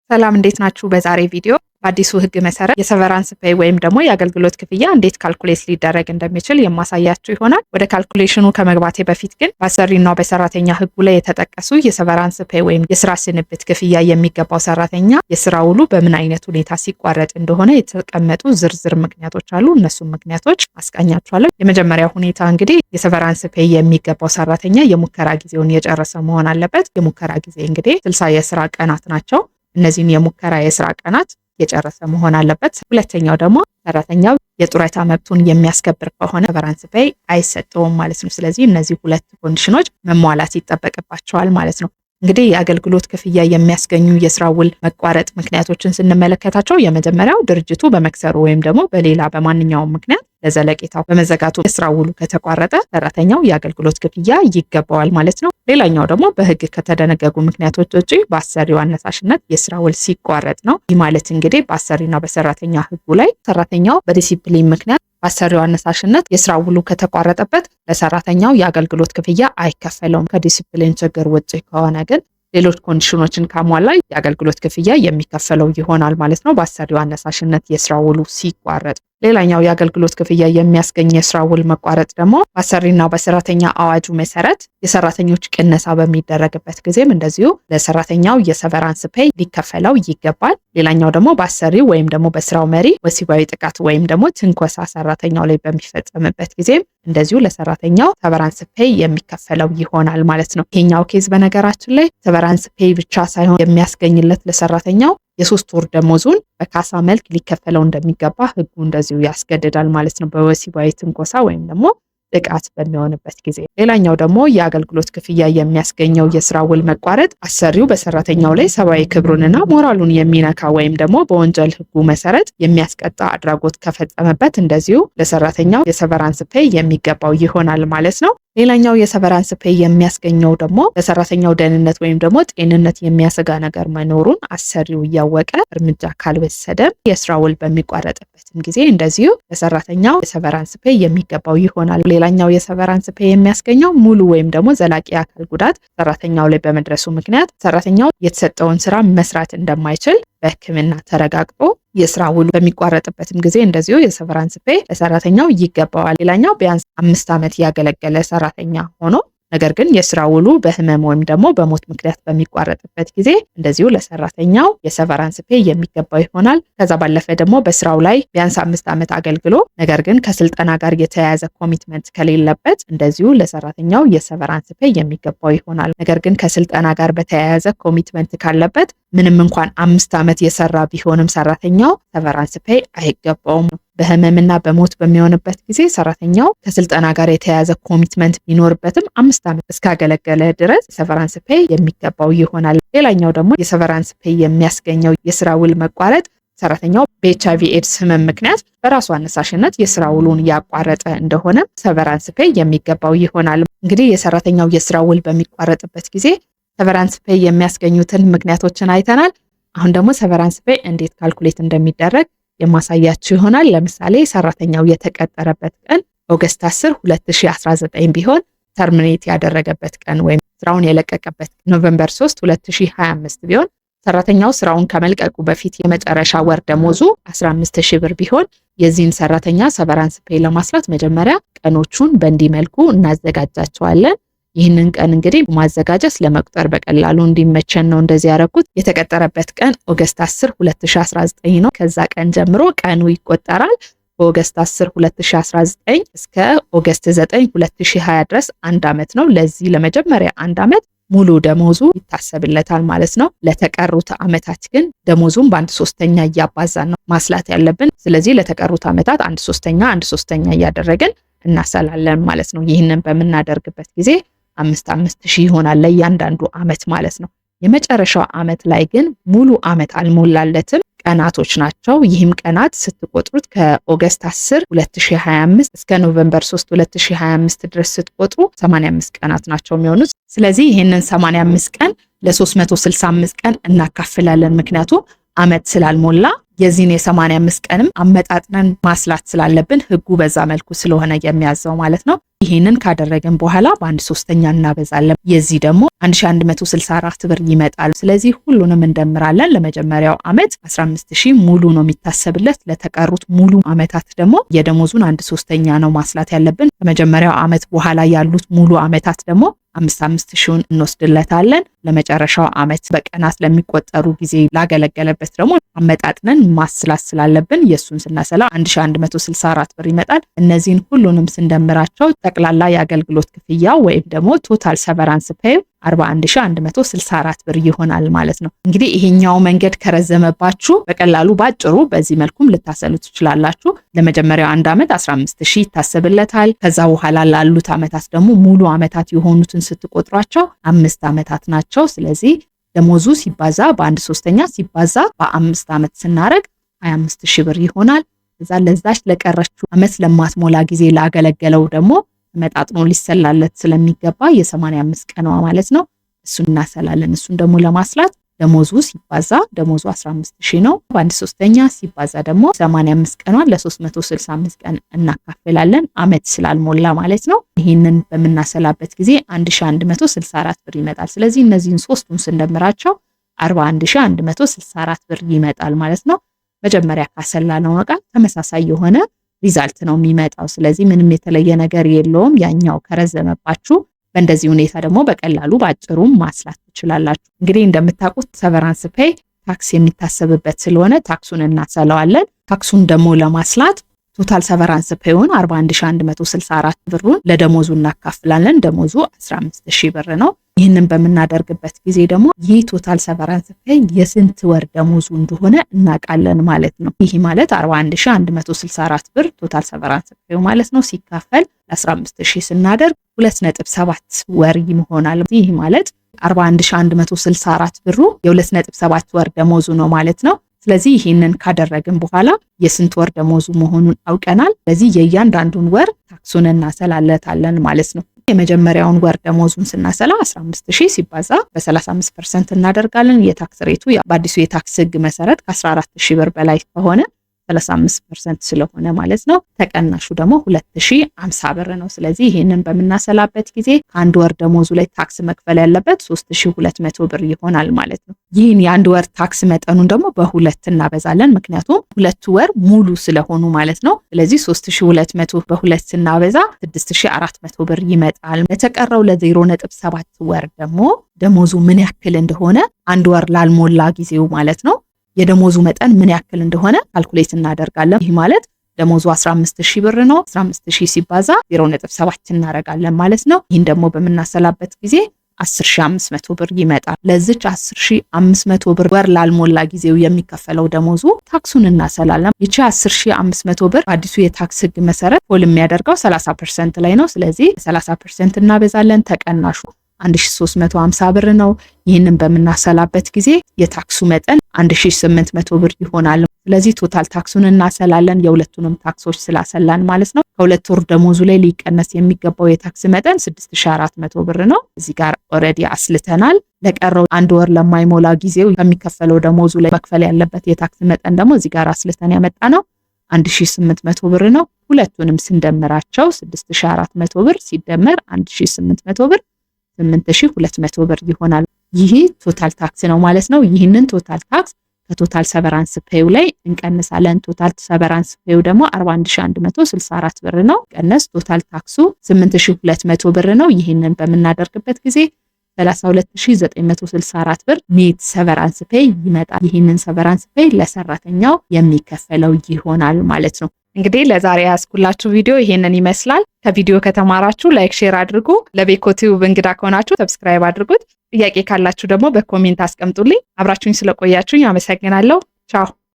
ሰላም እንዴት ናችሁ? በዛሬ ቪዲዮ በአዲሱ ህግ መሰረት የሰቨራንስ ፔይ ወይም ደግሞ የአገልግሎት ክፍያ እንዴት ካልኩሌት ሊደረግ እንደሚችል የማሳያችሁ ይሆናል። ወደ ካልኩሌሽኑ ከመግባቴ በፊት ግን በአሰሪና በሰራተኛ ህጉ ላይ የተጠቀሱ የሰቨራንስ ፔይ ወይም የስራ ስንብት ክፍያ የሚገባው ሰራተኛ የስራ ውሉ በምን አይነት ሁኔታ ሲቋረጥ እንደሆነ የተቀመጡ ዝርዝር ምክንያቶች አሉ። እነሱም ምክንያቶች አስቃኛችኋለሁ። የመጀመሪያው ሁኔታ እንግዲህ የሰቨራንስ ፔይ የሚገባው ሰራተኛ የሙከራ ጊዜውን የጨረሰ መሆን አለበት። የሙከራ ጊዜ እንግዲህ 60 የስራ ቀናት ናቸው። እነዚህን የሙከራ የስራ ቀናት የጨረሰ መሆን አለበት። ሁለተኛው ደግሞ ሰራተኛው የጡረታ መብቱን የሚያስከብር ከሆነ ሰቨራንስ ፔይ አይሰጠውም ማለት ነው። ስለዚህ እነዚህ ሁለት ኮንዲሽኖች መሟላት ይጠበቅባቸዋል ማለት ነው። እንግዲህ የአገልግሎት ክፍያ የሚያስገኙ የስራ ውል መቋረጥ ምክንያቶችን ስንመለከታቸው የመጀመሪያው ድርጅቱ በመክሰሩ ወይም ደግሞ በሌላ በማንኛውም ምክንያት ለዘለቄታው በመዘጋቱ የስራ ውሉ ከተቋረጠ ሰራተኛው የአገልግሎት ክፍያ ይገባዋል ማለት ነው። ሌላኛው ደግሞ በህግ ከተደነገጉ ምክንያቶች ውጪ በአሰሪው አነሳሽነት የስራ ውል ሲቋረጥ ነው። ይህ ማለት እንግዲህ በአሰሪና በሰራተኛ ህጉ ላይ ሰራተኛው በዲሲፕሊን ምክንያት በአሰሪው አነሳሽነት የስራ ውሉ ከተቋረጠበት ለሰራተኛው የአገልግሎት ክፍያ አይከፈለውም። ከዲሲፕሊን ችግር ውጪ ከሆነ ግን ሌሎች ኮንዲሽኖችን ካሟላ የአገልግሎት ክፍያ የሚከፈለው ይሆናል ማለት ነው፣ በአሰሪው አነሳሽነት የስራ ውሉ ሲቋረጥ። ሌላኛው የአገልግሎት ክፍያ የሚያስገኝ የስራ ውል መቋረጥ ደግሞ በአሰሪና በሰራተኛ አዋጁ መሰረት የሰራተኞች ቅነሳ በሚደረግበት ጊዜም እንደዚሁ ለሰራተኛው የሰቨራንስ ፔይ ሊከፈለው ይገባል። ሌላኛው ደግሞ በአሰሪው ወይም ደግሞ በስራው መሪ ወሲባዊ ጥቃት ወይም ደግሞ ትንኮሳ ሰራተኛው ላይ በሚፈጸምበት ጊዜም እንደዚሁ ለሰራተኛው ሰቨራንስ ፔይ የሚከፈለው ይሆናል ማለት ነው። ይሄኛው ኬዝ በነገራችን ላይ ሰቨራንስ ፔይ ብቻ ሳይሆን የሚያስገኝለት ለሰራተኛው የ3 ወር ደሞዙን በካሳ መልክ ሊከፈለው እንደሚገባ ህጉ እንደዚሁ ያስገድዳል ማለት ነው፣ በወሲባዊ ትንኮሳ ወይም ደግሞ ጥቃት በሚሆንበት ጊዜ። ሌላኛው ደግሞ የአገልግሎት ክፍያ የሚያስገኘው የስራ ውል መቋረጥ አሰሪው በሰራተኛው ላይ ሰብአዊ ክብሩንና ሞራሉን የሚነካ ወይም ደግሞ በወንጀል ህጉ መሰረት የሚያስቀጣ አድራጎት ከፈጸመበት እንደዚሁ ለሰራተኛው የሰቨራንስ ፔይ የሚገባው ይሆናል ማለት ነው። ሌላኛው የሰቨራንስ ፔይ የሚያስገኘው ደግሞ ለሰራተኛው ደህንነት ወይም ደግሞ ጤንነት የሚያሰጋ ነገር መኖሩን አሰሪው እያወቀ እርምጃ ካልወሰደ የስራ ውል በሚቋረጥበትም ጊዜ እንደዚሁ ለሰራተኛው የሰቨራንስ ፔይ የሚገባው ይሆናል። ሌላኛው የሰቨራንስ ፔይ የሚያስገኘው ሙሉ ወይም ደግሞ ዘላቂ አካል ጉዳት ሰራተኛው ላይ በመድረሱ ምክንያት ሰራተኛው የተሰጠውን ስራ መስራት እንደማይችል በሕክምና ተረጋግጦ የስራ ውሉ በሚቋረጥበትም ጊዜ እንደዚሁ የሰቨራንስ ፔይ ለሰራተኛው ይገባዋል። ሌላኛው ቢያንስ 5 ዓመት ያገለገለ ሰራተኛ ሆኖ ነገር ግን የስራ ውሉ በህመም ወይም ደግሞ በሞት ምክንያት በሚቋረጥበት ጊዜ እንደዚሁ ለሰራተኛው የሰቨራንስ ፔይ የሚገባው ይሆናል። ከዛ ባለፈ ደግሞ በስራው ላይ ቢያንስ 5 ዓመት አገልግሎ ነገር ግን ከስልጠና ጋር የተያያዘ ኮሚትመንት ከሌለበት እንደዚሁ ለሰራተኛው የሰቨራንስ ፔይ የሚገባው ይሆናል። ነገር ግን ከስልጠና ጋር በተያያዘ ኮሚትመንት ካለበት ምንም እንኳን 5 ዓመት የሰራ ቢሆንም ሰራተኛው ሰቨራንስ ፔይ አይገባውም። በህመምና በሞት በሚሆንበት ጊዜ ሰራተኛው ከስልጠና ጋር የተያያዘ ኮሚትመንት ቢኖርበትም 5 ዓመት እስካገለገለ ድረስ ሰቨራንስ ፔይ የሚገባው ይሆናል። ሌላኛው ደግሞ የሰቨራንስ ፔይ የሚያስገኘው የስራ ውል መቋረጥ ሰራተኛው በኤችአይቪ ኤድስ ህመም ምክንያት በራሱ አነሳሽነት የስራ ውሉን ያቋረጠ እንደሆነ ሰቨራንስ ፔይ የሚገባው ይሆናል። እንግዲህ የሰራተኛው የስራ ውል በሚቋረጥበት ጊዜ ሰቨራንስ ፔይ የሚያስገኙትን ምክንያቶችን አይተናል። አሁን ደግሞ ሰቨራንስ ፔይ እንዴት ካልኩሌት እንደሚደረግ የማሳያችሁ ይሆናል። ለምሳሌ ሰራተኛው የተቀጠረበት ቀን ኦገስት 10 2019 ቢሆን ተርሚኔት ያደረገበት ቀን ወይም ስራውን የለቀቀበት ኖቬምበር 3 2025 ቢሆን ሰራተኛው ስራውን ከመልቀቁ በፊት የመጨረሻ ወር ደሞዙ 15000 ብር ቢሆን የዚህን ሰራተኛ ሰቨራንስ ፔይ ለማስላት መጀመሪያ ቀኖቹን በእንዲህ መልኩ እናዘጋጃቸዋለን። ይህንን ቀን እንግዲህ ማዘጋጀት ለመቁጠር በቀላሉ እንዲመቸን ነው እንደዚህ ያደረኩት። የተቀጠረበት ቀን ኦገስት 10 2019 ነው። ከዛ ቀን ጀምሮ ቀኑ ይቆጠራል። በኦገስት 10 2019 እስከ ኦገስት 9 2020 ድረስ 1 ዓመት ነው። ለዚህ ለመጀመሪያ 1 ዓመት ሙሉ ደሞዙ ይታሰብለታል ማለት ነው። ለተቀሩት ዓመታት ግን ደሞዙን በ1/3 እያባዛን ነው ማስላት ያለብን። ስለዚህ ለተቀሩት ዓመታት 1/3 እያደረግን እናሰላለን ማለት ነው። ይህንን በምናደርግበት ጊዜ 5,000 ይሆናል ለእያንዳንዱ ዓመት ማለት ነው። የመጨረሻው ዓመት ላይ ግን ሙሉ ዓመት አልሞላለትም፣ ቀናቶች ናቸው። ይህም ቀናት ስትቆጥሩት ከኦገስት 10 2025 እስከ ኖቬምበር 3 2025 ድረስ ስትቆጥሩ 85 ቀናት ናቸው የሚሆኑት። ስለዚህ ይህንን 85 ቀን ለ365 ቀን እናካፍላለን። ምክንያቱም ዓመት ስላልሞላ የዚህን የ85 ቀንም አመጣጥነን ማስላት ስላለብን ህጉ በዛ መልኩ ስለሆነ የሚያዘው ማለት ነው። ይሄንን ካደረግን በኋላ በአንድ ሶስተኛ እናበዛለን። የዚህ ደግሞ 1164 ብር ይመጣል። ስለዚህ ሁሉንም እንደምራለን። ለመጀመሪያው አመት 15000 ሙሉ ነው የሚታሰብለት። ለተቀሩት ሙሉ አመታት ደግሞ የደሞዙን 1/3 ነው ማስላት ያለብን። ከመጀመሪያው አመት በኋላ ያሉት ሙሉ አመታት ደግሞ 5,000 እንወስድለታለን። ለመጨረሻው አመት በቀናት ለሚቆጠሩ ጊዜ ላገለገለበት ደግሞ አመጣጥነን ማስላት ስላለብን የሱን ስናሰላ 1164 ብር ይመጣል። እነዚህን ሁሉንም ስንደምራቸው ጠቅላላ የአገልግሎት ክፍያ ወይም ደግሞ ቶታል ሰቨራንስ ፔይ 41164 ብር ይሆናል ማለት ነው። እንግዲህ ይሄኛው መንገድ ከረዘመባችሁ በቀላሉ ባጭሩ በዚህ መልኩም ልታሰሉ ትችላላችሁ። ለመጀመሪያው አንድ አመት 15000 ይታሰብለታል። ከዛ በኋላ ላሉት አመታት ደግሞ ሙሉ አመታት የሆኑትን ስትቆጥሯቸው 5 አመታት ናቸው። ስለዚህ ደሞዙ ሲባዛ በአንድ ሶስተኛ ሲባዛ በ5 አመት ስናረግ 25000 ብር ይሆናል። ከዛ ለዛች ለቀረችው አመት ለማትሞላ ጊዜ ላገለገለው ደግሞ መጣጥኖ ሊሰላለት ስለሚገባ የ85 ቀኗ ማለት ነው እሱን እናሰላለን። እሱን ደግሞ ለማስላት ደሞዙ ሲባዛ ደሞዙ 15000 ነው። በአንድ ሶስተኛ ሲባዛ ደግሞ 85 ቀኗን ለ365 ቀን እናካፍላለን አመት ስላልሞላ ማለት ነው። ይህንን በምናሰላበት ጊዜ 1164 ብር ይመጣል። ስለዚህ እነዚህን ሶስቱን ስንደምራቸው 41164 ብር ይመጣል ማለት ነው። መጀመሪያ ካሰላነው ጋር ተመሳሳይ የሆነ ሪዛልት ነው የሚመጣው። ስለዚህ ምንም የተለየ ነገር የለውም። ያኛው ከረዘመባችሁ በእንደዚህ ሁኔታ ደግሞ በቀላሉ ባጭሩ ማስላት ትችላላችሁ። እንግዲህ እንደምታውቁት ሰቨራንስ ፔይ ታክስ የሚታሰብበት ስለሆነ ታክሱን እናሰላዋለን። ታክሱን ደግሞ ለማስላት ቶታል ሰቨራንስ ፔይውን 41164 ብሩን ለደሞዙ እናካፍላለን። ደሞዙ 15000 ብር ነው። ይህንን በምናደርግበት ጊዜ ደግሞ ይህ ቶታል ሰቨራንስ ፔይ የስንት ወር ደሞዙ እንደሆነ እናውቃለን ማለት ነው። ይህ ማለት 41164 ብር ቶታል ሰቨራንስ ፔይ ማለት ነው ሲካፈል ለ15000 ስናደርግ 2.7 ወር ይሆናል። ይህ ማለት 41164 ብሩ የ2.7 ወር ደሞዙ ነው ማለት ነው። ስለዚህ ይህንን ካደረግን በኋላ የስንት ወር ደሞዙ መሆኑን አውቀናል። ስለዚህ የእያንዳንዱን ወር ታክሱን እናሰላለታለን ማለት ነው። የመጀመሪያውን ወር ደሞዙን ስናሰላ 15000 ሲባዛ በ35% እናደርጋለን። የታክስ ሬቱ በአዲሱ የታክስ ህግ መሰረት ከ14000 ብር በላይ ከሆነ 35% ስለሆነ ማለት ነው። ተቀናሹ ደግሞ 2050 ብር ነው። ስለዚህ ይሄንን በምናሰላበት ጊዜ ከአንድ ወር ደሞዙ ላይ ታክስ መክፈል ያለበት 3200 ብር ይሆናል ማለት ነው። ይህን የአንድ ወር ታክስ መጠኑን ደግሞ በሁለት እናበዛለን። ምክንያቱም ሁለት ወር ሙሉ ስለሆኑ ማለት ነው። ስለዚህ 3200 በሁለት ስናበዛ 6400 ብር ይመጣል። ለተቀረው ለ0.7 ወር ደግሞ ደሞዙ ምን ያክል እንደሆነ አንድ ወር ላልሞላ ጊዜው ማለት ነው የደሞዙ መጠን ምን ያክል እንደሆነ ካልኩሌት እናደርጋለን። ይህ ማለት ደሞዙ 15000 ብር ነው። 15000 ሲባዛ 0.7 እናደርጋለን ማለት ነው። ይህን ደግሞ በምናሰላበት ጊዜ 10500 ብር ይመጣል። ለዚች 10500 ብር ወር ላልሞላ ጊዜው የሚከፈለው ደሞዙ ታክሱን እናሰላለን። ይቺ 10500 ብር አዲሱ የታክስ ህግ መሰረት ፎል የሚያደርገው 30% ላይ ነው። ስለዚህ 30% እናበዛለን። ተቀናሹ 1350 ብር ነው። ይህንን በምናሰላበት ጊዜ የታክሱ መጠን 1800 ብር ይሆናል። ስለዚህ ቶታል ታክሱን እናሰላለን የሁለቱንም ታክሶች ስላሰላን ማለት ነው። ከሁለት ወር ደሞዙ ላይ ሊቀነስ የሚገባው የታክስ መጠን 6400 ብር ነው። እዚህ ጋር ኦሬዲ አስልተናል። ለቀረው አንድ ወር ለማይሞላ ጊዜው ከሚከፈለው ደሞዙ ላይ መክፈል ያለበት የታክስ መጠን ደግሞ እዚህ ጋር አስልተን ያመጣ ነው 1800 ብር ነው። ሁለቱንም ስንደምራቸው 6400 ብር ሲደመር 1800 ብር 8200 ብር ይሆናል። ይህ ቶታል ታክስ ነው ማለት ነው። ይህንን ቶታል ታክስ ከቶታል ሰቨራንስ ፔው ላይ እንቀንሳለን። ቶታል ሰቨራንስ ፔው ደግሞ 41164 ብር ነው። ቀነስ ቶታል ታክሱ 8200 ብር ነው። ይህንን በምናደርግበት ጊዜ 32964 ብር ኔት ሰቨራንስ ፔይ ይመጣል። ይህንን ሰቨራንስ ፔይ ለሰራተኛው የሚከፈለው ይሆናል ማለት ነው። እንግዲህ ለዛሬ ያስኩላችሁ ቪዲዮ ይሄንን ይመስላል። ከቪዲዮ ከተማራችሁ ላይክ፣ ሼር አድርጉ። ለቤኮ ቲዩብ እንግዳ ከሆናችሁ ሰብስክራይብ አድርጉት። ጥያቄ ካላችሁ ደግሞ በኮሜንት አስቀምጡልኝ። አብራችሁኝ ስለቆያችሁኝ አመሰግናለሁ። ቻው